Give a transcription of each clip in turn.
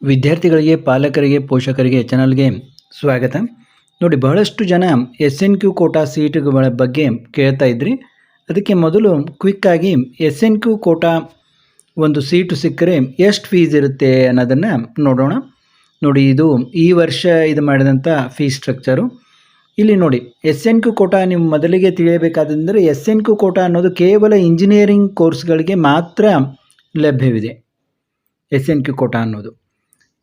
ವಿದ್ಯಾರ್ಥಿಗಳಿಗೆ, ಪಾಲಕರಿಗೆ, ಪೋಷಕರಿಗೆ ಚಾನಲ್ಗೆ ಸ್ವಾಗತ. ನೋಡಿ, ಬಹಳಷ್ಟು ಜನ SNQ ಕೋಟಾ ಸೀಟುಗಳ ಬಗ್ಗೆ ಕೇಳ್ತಾ ಇದ್ರಿ. ಅದಕ್ಕೆ ಮೊದಲು ಕ್ವಿಕ್ಕಾಗಿ SNQ ಕೋಟಾ ಒಂದು ಸೀಟು ಸಿಕ್ಕರೆ ಎಷ್ಟು ಫೀಸ್ ಇರುತ್ತೆ ಅನ್ನೋದನ್ನು ನೋಡೋಣ. ನೋಡಿ, ಇದು ಈ ವರ್ಷ ಇದು ಮಾಡಿದಂಥ ಫೀಸ್ ಸ್ಟ್ರಕ್ಚರು. ಇಲ್ಲಿ ನೋಡಿ, SNQ ಕೋಟಾ ನೀವು ಮೊದಲಿಗೆ ತಿಳಿಯಬೇಕಾದಂದರೆ SNQ ಕೋಟಾ ಅನ್ನೋದು ಕೇವಲ ಇಂಜಿನಿಯರಿಂಗ್ ಕೋರ್ಸ್ಗಳಿಗೆ ಮಾತ್ರ ಲಭ್ಯವಿದೆ. SNQ ಕೋಟಾ ಅನ್ನೋದು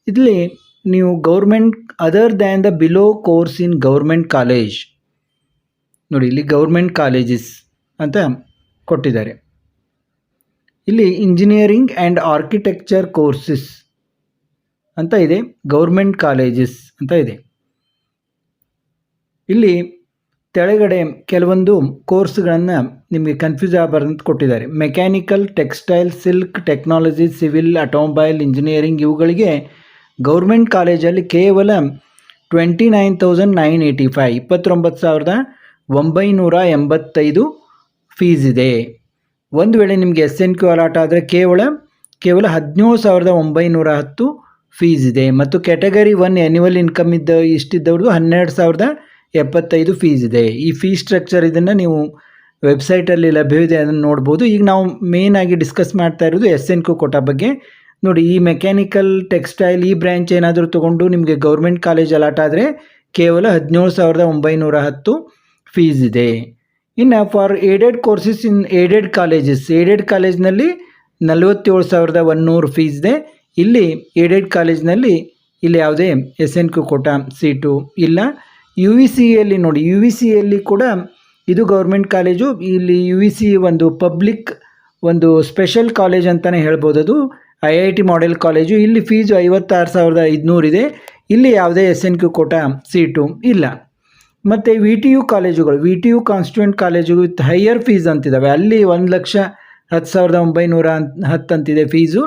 ಇಲ್ಲಿ ನೀವು government other than the below course in government college, ನೋಡಿ ಇಲ್ಲಿ ಗೌರ್ಮೆಂಟ್ ಕಾಲೇಜಸ್ ಅಂತ ಕೊಟ್ಟಿದ್ದಾರೆ. ಇಲ್ಲಿ ಇಂಜಿನಿಯರಿಂಗ್ ಆ್ಯಂಡ್ ಆರ್ಕಿಟೆಕ್ಚರ್ ಕೋರ್ಸಸ್ ಅಂತ ಇದೆ, ಗೌರ್ಮೆಂಟ್ ಕಾಲೇಜಸ್ ಅಂತ ಇದೆ. ಇಲ್ಲಿ ತೆಳಗಡೆ ಕೆಲವೊಂದು ಕೋರ್ಸ್ಗಳನ್ನು ನಿಮಗೆ ಕನ್ಫ್ಯೂಸ್ ಆಗಬಾರ್ದಂತ ಕೊಟ್ಟಿದ್ದಾರೆ. Mechanical, textile, silk, technology, civil, automobile, engineering ಇವುಗಳಿಗೆ ಗೌರ್ಮೆಂಟ್ ಕಾಲೇಜಲ್ಲಿ ಕೇವಲ 29,985 29,985 ಫೀಸ್ ಇದೆ. ಒಂದು ವೇಳೆ ನಿಮಗೆ SNQ ಅಲಾಟ್ ಆದರೆ ಕೇವಲ 17,910 ಫೀಸ್ ಇದೆ. ಮತ್ತು ಕ್ಯಾಟಗರಿ 1 ಆ್ಯನ್ಯುವಲ್ ಇನ್ಕಮ್ ಇಷ್ಟಿದ್ದವ್ರದ್ದು 12,075 ಫೀಸ್ ಇದೆ. ಈ ಫೀಸ್ ಸ್ಟ್ರಕ್ಚರ್ ಇದನ್ನು ನೀವು ವೆಬ್ಸೈಟಲ್ಲಿ ಲಭ್ಯವಿದೆ, ಅದನ್ನು ನೋಡ್ಬೋದು. ಈಗ ನಾವು ಮೇಯ್ನಾಗಿ ಡಿಸ್ಕಸ್ ಮಾಡ್ತಾ ಇರೋದು SNQ ಕೋಟಾ ಬಗ್ಗೆ. ನೋಡಿ, ಈ ಮೆಕ್ಯಾನಿಕಲ್, ಟೆಕ್ಸ್ಟೈಲ್ ಈ ಬ್ರ್ಯಾಂಚ್ ಏನಾದರೂ ತೊಗೊಂಡು ನಿಮಗೆ ಗೌರ್ಮೆಂಟ್ ಕಾಲೇಜ್ ಅಲಾಟ್ ಆದರೆ ಕೇವಲ 17,910 ಫೀಸ್ ಇದೆ. ಇನ್ನು for aided courses in aided ಕಾಲೇಜ್ನಲ್ಲಿ 47,100 ಫೀಸ್ ಇದೆ. ಇಲ್ಲಿ ಏಡೆಡ್ ಕಾಲೇಜ್ನಲ್ಲಿ ಇಲ್ಲಿ ಯಾವುದೇ SNQ ಕೋಟಾ ಸೀಟು ಇಲ್ಲ. UVCಯಲ್ಲಿ ನೋಡಿ, UVCಯಲ್ಲಿ ಕೂಡ ಇದು ಗೌರ್ಮೆಂಟ್ ಕಾಲೇಜು. ಇಲ್ಲಿ UVC ಒಂದು ಪಬ್ಲಿಕ್ ಒಂದು ಸ್ಪೆಷಲ್ ಕಾಲೇಜ್ ಅಂತಲೇ ಹೇಳ್ಬೋದು. ಅದು IIT ಮಾಡೆಲ್ ಕಾಲೇಜು. ಇಲ್ಲಿ ಫೀಸು 56,500 ಇದೆ. ಇಲ್ಲಿ ಯಾವುದೇ SNQ ಕೋಟಾ ಸೀಟು ಇಲ್ಲ. ಮತ್ತು VTU ಕಾಲೇಜುಗಳು, VTU constituent college with higher fees ಅಂತಿದ್ದಾವೆ. ಅಲ್ಲಿ 1,10,910 ಅಂತಿದೆ ಫೀಸು.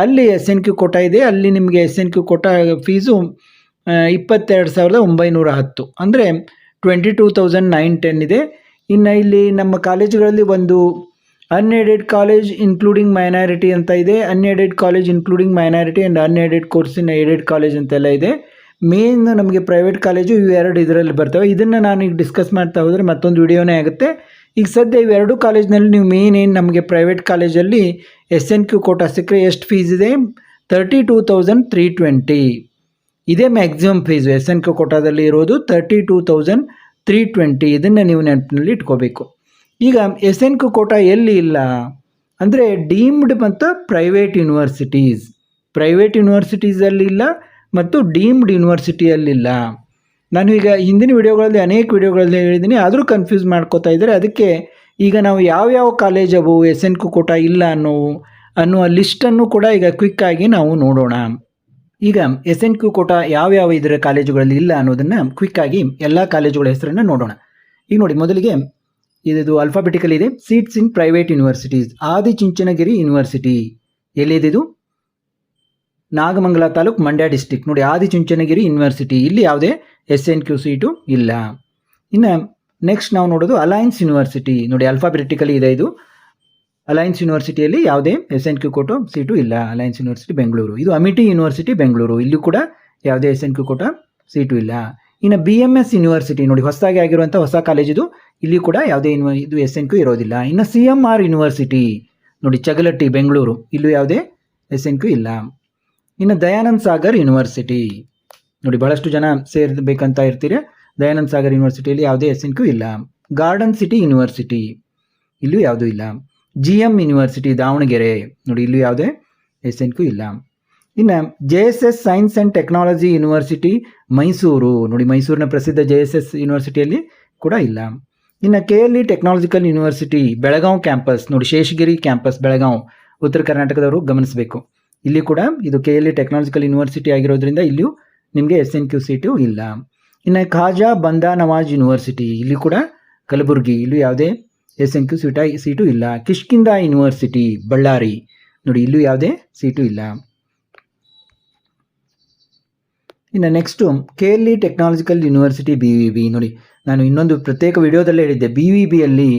ಅಲ್ಲಿ SNQ ಕೋಟಾ ಇದೆ. ಅಲ್ಲಿ ನಿಮಗೆ SNQ ಕೋಟಾ ಫೀಸು 22,910 ಅಂದರೆ 22,910 ಇದೆ. ಇನ್ನು ಇಲ್ಲಿ ನಮ್ಮ ಕಾಲೇಜುಗಳಲ್ಲಿ ಒಂದು ಅನ್ಎಡೆಡ್ ಕಾಲೇಜ್ ಇನ್ಕ್ಲೂಡಿಂಗ್ ಮೈನಾರಿಟಿ ಅಂತ ಇದೆ, unaided college including minority and unaided course in aided college ಅಂತೆಲ್ಲ ಇದೆ. ಮೇನ್ ನಮಗೆ ಪ್ರೈವೇಟ್ ಕಾಲೇಜು ಇವೆರಡು ಇದರಲ್ಲಿ ಬರ್ತವೆ. ಇದನ್ನು ನಾನು ಈಗ ಡಿಸ್ಕಸ್ ಮಾಡ್ತಾ ಹೋದರೆ ಮತ್ತೊಂದು ವಿಡಿಯೋನೇ ಆಗುತ್ತೆ. ಈಗ ಸದ್ಯ ಇವೆರಡು ಕಾಲೇಜ್ನಲ್ಲಿ ನೀವು ಮೇನ್ ಏನು ನಮಗೆ ಪ್ರೈವೇಟ್ ಕಾಲೇಜಲ್ಲಿ SNQ ಕೋಟಾ ಸಿಕ್ಕರೆ ಎಷ್ಟು ಫೀಸ್ ಇದೆ? 32,320 ಇದೇ ಮ್ಯಾಕ್ಸಿಮಮ್ ಫೀಸು. SNQ ಕೋಟಾದಲ್ಲಿ ಇರೋದು 32,320. ಇದನ್ನು ನೀವು ನೆನಪಿನಲ್ಲಿ ಇಟ್ಕೋಬೇಕು. ಈಗ SNQ ಕೋಟಾ ಎಲ್ಲಿ ಇಲ್ಲ ಅಂದರೆ ಡೀಮ್ಡ್ ಮತ್ತು ಪ್ರೈವೇಟ್ ಯೂನಿವರ್ಸಿಟೀಸಲ್ಲಿ ಇಲ್ಲ ಮತ್ತು ಡೀಮ್ಡ್ ಯೂನಿವರ್ಸಿಟಿಯಲ್ಲಿಲ್ಲ. ನಾನು ಈಗ ಹಿಂದಿನ ವಿಡಿಯೋಗಳಲ್ಲಿ ಅನೇಕ ವಿಡಿಯೋಗಳಲ್ಲಿ ಹೇಳಿದ್ದೀನಿ, ಆದರೂ ಕನ್ಫ್ಯೂಸ್ ಮಾಡ್ಕೋತಾ ಇದ್ದಾರೆ. ಅದಕ್ಕೆ ಈಗ ನಾವು ಯಾವ್ಯಾವ ಕಾಲೇಜ್ ಅವು SNQ ಕೋಟಾ ಇಲ್ಲ ಅನ್ನುವ ಲಿಸ್ಟನ್ನು ಕೂಡ ಈಗ ಕ್ವಿಕ್ಕಾಗಿ ನಾವು ನೋಡೋಣ. ಈಗ SNQ ಕೋಟಾ ಯಾವ್ಯಾವ ಇದರ ಕಾಲೇಜುಗಳಲ್ಲಿ ಇಲ್ಲ ಅನ್ನೋದನ್ನು ಕ್ವಿಕ್ಕಾಗಿ ಎಲ್ಲ ಕಾಲೇಜುಗಳ ಹೆಸರನ್ನು ನೋಡೋಣ. ಈಗ ನೋಡಿ, ಮೊದಲಿಗೆ ಇದು ಅಲ್ಫಾಬೆಟಿಕಲ್ ಇದೆ. Seats in private universities. Adichunchanagiri university ಎಲ್ಲಿದೆ? ನಾಗಮಂಗಲ ತಾಲೂಕು, ಮಂಡ್ಯ ಡಿಸ್ಟಿಕ್. ನೋಡಿ, ಆದಿಚುಂಚನಗಿರಿ ಯೂನಿವರ್ಸಿಟಿ. ಇಲ್ಲಿ ಯಾವುದೇ SNQ ಸೀಟು ಇಲ್ಲ. ಇನ್ನು ನೆಕ್ಸ್ಟ್ ನಾವು ನೋಡೋದು ಅಲಯನ್ಸ್ ಯೂನಿವರ್ಸಿಟಿ. ನೋಡಿ, ಅಲ್ಫಾಬೆಟಿಕಲಿ ಇದೆ ಇದು. ಅಲಯನ್ಸ್ ಯೂನಿವರ್ಸಿಟಿಯಲ್ಲಿ ಯಾವುದೇ SNQ ಕೋಟಾ ಸೀಟು ಇಲ್ಲ. Alliance university Bengaluru. ಇದು ಅಮಿಟಿ ಯೂನಿವರ್ಸಿಟಿ ಬೆಂಗಳೂರು. ಇಲ್ಲೂ ಕೂಡ ಯಾವುದೇ SNQ ಕೋಟಾ ಸೀಟು ಇಲ್ಲ. ಇನ್ನು BMS ಯೂನಿವರ್ಸಿಟಿ ನೋಡಿ, ಹೊಸದಾಗಿ ಆಗಿರುವಂಥ ಹೊಸ ಕಾಲೇಜಿದು. ಇಲ್ಲಿ ಕೂಡ ಯಾವುದೇ ಇದು SNQ ಇರೋದಿಲ್ಲ. ಇನ್ನು CMR ಯೂನಿವರ್ಸಿಟಿ ನೋಡಿ, ಚಗಲಟ್ಟಿ ಬೆಂಗಳೂರು. ಇಲ್ಲೂ ಯಾವುದೇ SNQ ಇಲ್ಲ. ಇನ್ನು ದಯಾನಂದ್ ಸಾಗರ್ ಯೂನಿವರ್ಸಿಟಿ ನೋಡಿ, ಬಹಳಷ್ಟು ಜನ ಸೇರಬೇಕಂತ ಇರ್ತೀರ. ದಯಾನಂದ್ ಸಾಗರ್ ಯೂನಿವರ್ಸಿಟಿಯಲ್ಲಿ ಯಾವುದೇ SNQ ಇಲ್ಲ. ಗಾರ್ಡನ್ ಸಿಟಿ ಯೂನಿವರ್ಸಿಟಿ ಇಲ್ಲೂ ಯಾವುದೂ ಇಲ್ಲ. GM ಯೂನಿವರ್ಸಿಟಿ ದಾವಣಗೆರೆ ನೋಡಿ, ಇಲ್ಲೂ ಯಾವುದೇ SNQ ಇಲ್ಲ. ಇನ್ನು JSS science and technology university Mysuru ನೋಡಿ, ಮೈಸೂರಿನ ಪ್ರಸಿದ್ಧ JSS ಯೂನಿವರ್ಸಿಟಿಯಲ್ಲಿ ಕೂಡ ಇಲ್ಲ. ಇನ್ನು KLE technological university Belagavi campus ನೋಡಿ, ಶೇಷಗಿರಿ ಕ್ಯಾಂಪಸ್ ಬೆಳಗಾವಿ, ಉತ್ತರ ಕರ್ನಾಟಕದವರು ಗಮನಿಸಬೇಕು. ಇಲ್ಲಿ ಕೂಡ ಇದು KLE ಟೆಕ್ನಾಲಜಿಕಲ್ ಯೂನಿವರ್ಸಿಟಿ ಆಗಿರೋದ್ರಿಂದ ಇಲ್ಲಿಯೂ ನಿಮಗೆ SNQ ಸೀಟು ಇಲ್ಲ. ಇನ್ನು ಖಾಜಾ ಬಂದಾ ನವಾಜ್ ಯೂನಿವರ್ಸಿಟಿ ಇಲ್ಲಿ ಕೂಡ ಕಲಬುರಗಿ, ಇಲ್ಲೂ ಯಾವುದೇ SNQ ಸೀಟು ಇಲ್ಲ. ಕಿಷ್ಕಿಂಧ ಯೂನಿವರ್ಸಿಟಿ ಬಳ್ಳಾರಿ ನೋಡಿ, ಇಲ್ಲೂ ಯಾವುದೇ ಸೀಟು ಇಲ್ಲ. ಇನ್ನು next KLE technological university BVB ನೋಡಿ, ನಾನು ಇನ್ನೊಂದು ಪ್ರತ್ಯೇಕ ವಿಡಿಯೋದಲ್ಲೇ ಹೇಳಿದ್ದೆ, BVBಯಲ್ಲಿ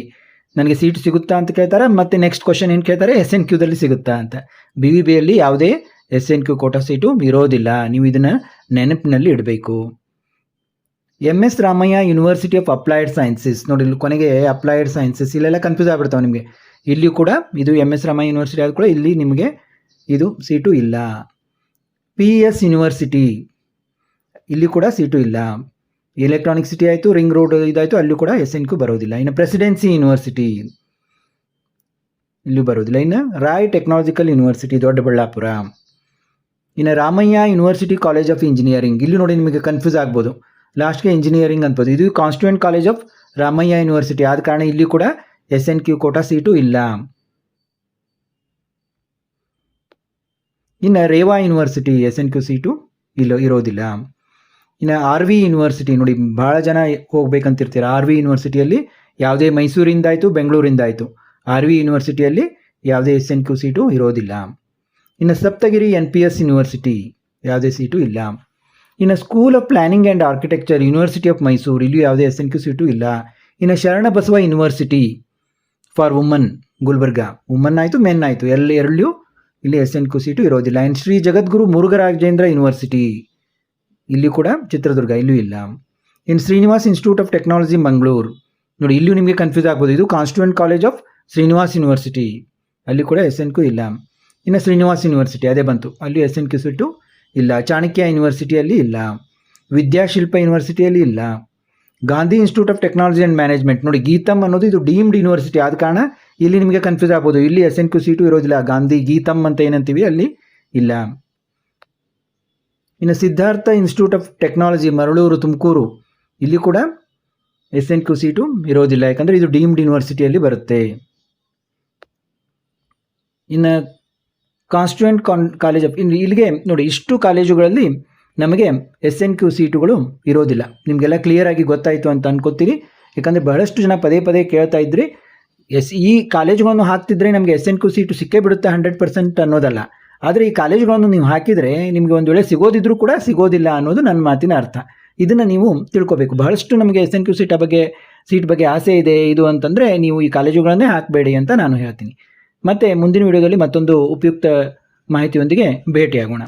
ನನಗೆ ಸೀಟ್ ಸಿಗುತ್ತಾ ಅಂತ ಕೇಳ್ತಾರೆ. ಮತ್ತು ನೆಕ್ಸ್ಟ್ ಕ್ವಶನ್ ಏನು ಕೇಳ್ತಾರೆ, SNQದಲ್ಲಿ ಸಿಗುತ್ತಾ ಅಂತ. BVBಯಲ್ಲಿ ಯಾವುದೇ SNQ ಕೋಟಾ ಸೀಟು ಇರೋದಿಲ್ಲ. ನೀವು ಇದನ್ನು ನೆನಪಿನಲ್ಲಿ ಇಡಬೇಕು. MS Ramaiah university of applied sciences ನೋಡಿ, ಇಲ್ಲಿ ಕೊನೆಗೆ ಅಪ್ಲೈಡ್ ಸೈನ್ಸಸ್ ಇಲ್ಲೆಲ್ಲ ಕನ್ಫ್ಯೂಸ್ ಆಗ್ಬಿಡ್ತಾವೆ ನಿಮಗೆ. ಇಲ್ಲಿ ಕೂಡ ಇದು MS ರಾಮಯ್ಯ ಯೂನಿವರ್ಸಿಟಿ ಆದ ಕೂಡ ಇಲ್ಲಿ ನಿಮಗೆ ಇದು ಸೀಟು ಇಲ್ಲ. PS ಯೂನಿವರ್ಸಿಟಿ ಇಲ್ಲಿ ಕೂಡ ಸೀಟು ಇಲ್ಲ. ಎಲೆಕ್ಟ್ರಾನಿಕ್ ಸಿಟಿ ಆಯಿತು, ರಿಂಗ್ ರೋಡ್ ಇದಾಯಿತು, ಅಲ್ಲೂ ಕೂಡ SNQ ಬರೋದಿಲ್ಲ. ಇನ್ನು ಪ್ರೆಸಿಡೆನ್ಸಿ ಯೂನಿವರ್ಸಿಟಿ ಇಲ್ಲೂ ಬರೋದಿಲ್ಲ. ಇನ್ನು ರಾಯ್ ಟೆಕ್ನಾಲಜಿಕಲ್ ಯೂನಿವರ್ಸಿಟಿ ದೊಡ್ಡಬಳ್ಳಾಪುರ. ಇನ್ನು Ramaiah university college of engineering ಇಲ್ಲಿ ನೋಡಿ ನಿಮಗೆ ಕನ್ಫ್ಯೂಸ್ ಆಗ್ಬೋದು, ಲಾಸ್ಟ್ಗೆ ಇಂಜಿನಿಯರಿಂಗ್ ಅನ್ಬೋದು. ಇದು constituent college of Ramaiah university ಆದ ಕಾರಣ ಇಲ್ಲಿ ಕೂಡ SNQ ಕೋಟಾ ಸೀಟು ಇಲ್ಲ. ಇನ್ನು ರೇವಾ ಯೂನಿವರ್ಸಿಟಿ SNQ ಸೀಟು ಇರೋದಿಲ್ಲ. ಇನ್ನು RV ಯೂನಿವರ್ಸಿಟಿ ನೋಡಿ, ಭಾಳ ಜನ ಹೋಗ್ಬೇಕಂತಿರ್ತೀರ. RV ಯೂನಿವರ್ಸಿಟಿಯಲ್ಲಿ ಯಾವುದೇ ಮೈಸೂರಿಂದಾಯಿತು, ಬೆಂಗಳೂರಿಂದಾಯಿತು, RV ಯೂನಿವರ್ಸಿಟಿಯಲ್ಲಿ ಯಾವುದೇ SNQ ಸೀಟು ಇರೋದಿಲ್ಲ. ಇನ್ನು ಸಪ್ತಗಿರಿ NPS ಯೂನಿವರ್ಸಿಟಿ ಯಾವುದೇ ಸೀಟು ಇಲ್ಲ. ಇನ್ನು school of planning and architecture university of Mysuru ಇಲ್ಲೂ ಯಾವುದೇ SNQ ಸೀಟು ಇಲ್ಲ. ಇನ್ನು Sharanabasava university for women Gulbarga, woman ಆಯಿತು ಮೆನ್ ಆಯಿತು ಎರಡೂ ಇಲ್ಲಿ SNQ ಸೀಟು ಇರೋದಿಲ್ಲ. ಇನ್ನು ಶ್ರೀ ಜಗದ್ಗುರು ಮುರುಘರಾಜೇಂದ್ರ ಯೂನಿವರ್ಸಿಟಿ ಇಲ್ಲಿ ಕೂಡ ಚಿತ್ರದುರ್ಗ ಇಲ್ಲೂ ಇಲ್ಲ. ಇನ್ನು Srinivas institute of technology Mangaluru ನೋಡಿ, ಇಲ್ಲೂ ನಿಮಗೆ ಕನ್ಫ್ಯೂಸ್ ಆಗ್ಬೋದು. ಇದು constituent college of Srinivas university, ಅಲ್ಲಿ ಕೂಡ SNQ ಇಲ್ಲ. ಇನ್ನು ಶ್ರೀನಿವಾಸ್ ಯೂನಿವರ್ಸಿಟಿ ಅದೇ ಬಂತು, ಅಲ್ಲಿ SNQ ಸೀಟು ಇಲ್ಲ. ಚಾಣಕ್ಯ ಯೂನಿವರ್ಸಿಟಿಯಲ್ಲಿ ಇಲ್ಲ. ವಿದ್ಯಾಶಿಲ್ಪ ಯೂನಿವರ್ಸಿಟಿಯಲ್ಲಿ ಇಲ್ಲ. Gandhi institute of technology and management ನೋಡಿ, ಗೀತಮ್ ಅನ್ನೋದು ಇದು ಡೀಮ್ಡ್ ಯೂನಿವರ್ಸಿಟಿ ಆದ ಕಾರಣ ಇಲ್ಲಿ ನಿಮಗೆ ಕನ್ಫ್ಯೂಸ್ ಆಗ್ಬೋದು. ಇಲ್ಲಿ SNQ ಸೀಟು ಇರೋದಿಲ್ಲ. ಗಾಂಧಿ ಗೀತಮ್ ಅಂತ ಏನಂತೀವಿ ಅಲ್ಲಿ ಇಲ್ಲ. ಇನ್ನು Siddhartha institute of technology Maraluru Tumakuru ಇಲ್ಲಿ ಕೂಡ SNQ ಸೀಟು ಇರೋದಿಲ್ಲ, ಯಾಕಂದರೆ ಇದು ಡೀಮ್ಡ್ ಯೂನಿವರ್ಸಿಟಿಯಲ್ಲಿ ಬರುತ್ತೆ. ಇನ್ನು ಕಾನ್ಸ್ಟಿಟ್ಯೂಯೆಂಟ್ ಕಾಲೇಜ್ ಆಫ್ ಇಲ್ಲಿಗೆ ನೋಡಿ, ಇಷ್ಟು ಕಾಲೇಜುಗಳಲ್ಲಿ ನಮಗೆ SNQ ಸೀಟುಗಳು ಇರೋದಿಲ್ಲ. ನಿಮಗೆಲ್ಲ ಕ್ಲಿಯರಾಗಿ ಗೊತ್ತಾಯಿತು ಅಂತ ಅನ್ಕೋತೀರಿ, ಯಾಕಂದರೆ ಬಹಳಷ್ಟು ಜನ ಪದೇ ಪದೇ ಕೇಳ್ತಾ ಇದ್ರಿ ಈ ಕಾಲೇಜುಗಳನ್ನು ಹಾಕ್ತಿದ್ರೆ ನಮಗೆ SNQ ಸೀಟು ಸಿಕ್ಕೇ ಬಿಡುತ್ತೆ 100% ಅನ್ನೋದಲ್ಲ. ಆದರೆ ಈ ಕಾಲೇಜುಗಳನ್ನು ನೀವು ಹಾಕಿದರೆ ನಿಮಗೆ ಒಂದು ವೇಳೆ ಸಿಗೋದಿದ್ರೂ ಕೂಡ ಸಿಗೋದಿಲ್ಲ ಅನ್ನೋದು ನನ್ನ ಮಾತಿನ ಅರ್ಥ. ಇದನ್ನು ನೀವು ತಿಳ್ಕೊಬೇಕು. ಬಹಳಷ್ಟು ನಮಗೆ SNQ ಸೀಟ್ ಬಗ್ಗೆ ಆಸೆ ಇದೆ ಇದು ಅಂತಂದರೆ ನೀವು ಈ ಕಾಲೇಜುಗಳನ್ನೇ ಹಾಕಬೇಡಿ ಅಂತ ನಾನು ಹೇಳ್ತೀನಿ. ಮತ್ತು ಮುಂದಿನ ವಿಡಿಯೋದಲ್ಲಿ ಮತ್ತೊಂದು ಉಪಯುಕ್ತ ಮಾಹಿತಿಯೊಂದಿಗೆ ಭೇಟಿಯಾಗೋಣ.